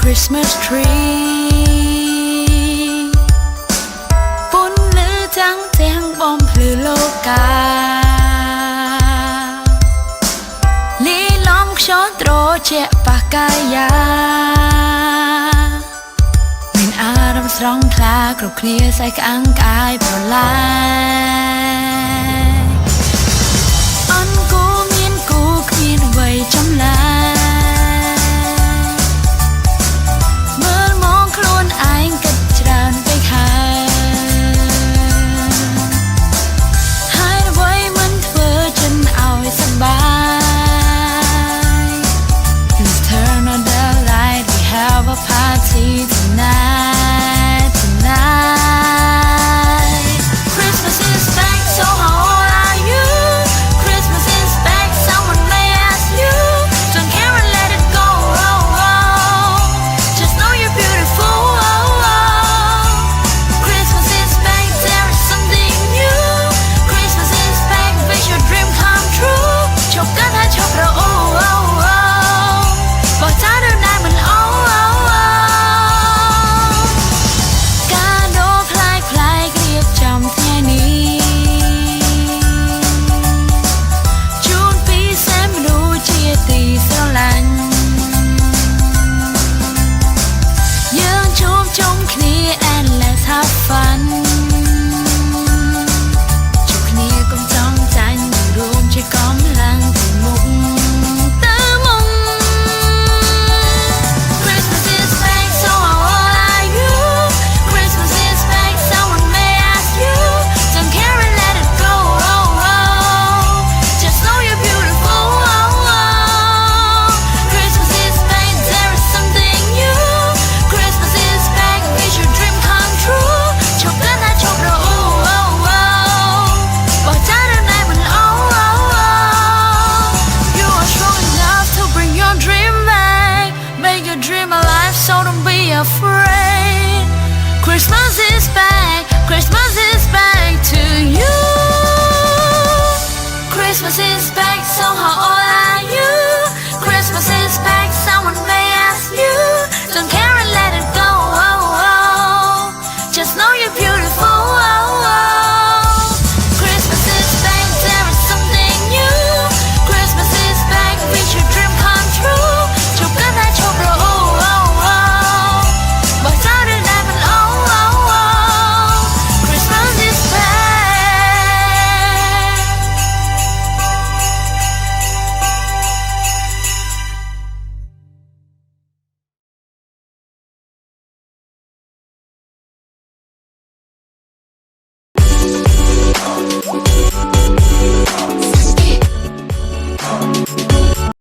Christmas tree ปุ่นลือจังเจียงบอมพลือโลกาลีล้อมชดโรเจปากกายาមានអារម្មណ៍ស្រងថ្លាគ្រប់គ្នាស្អែកក្អាំងក្អាយប្រឡាយ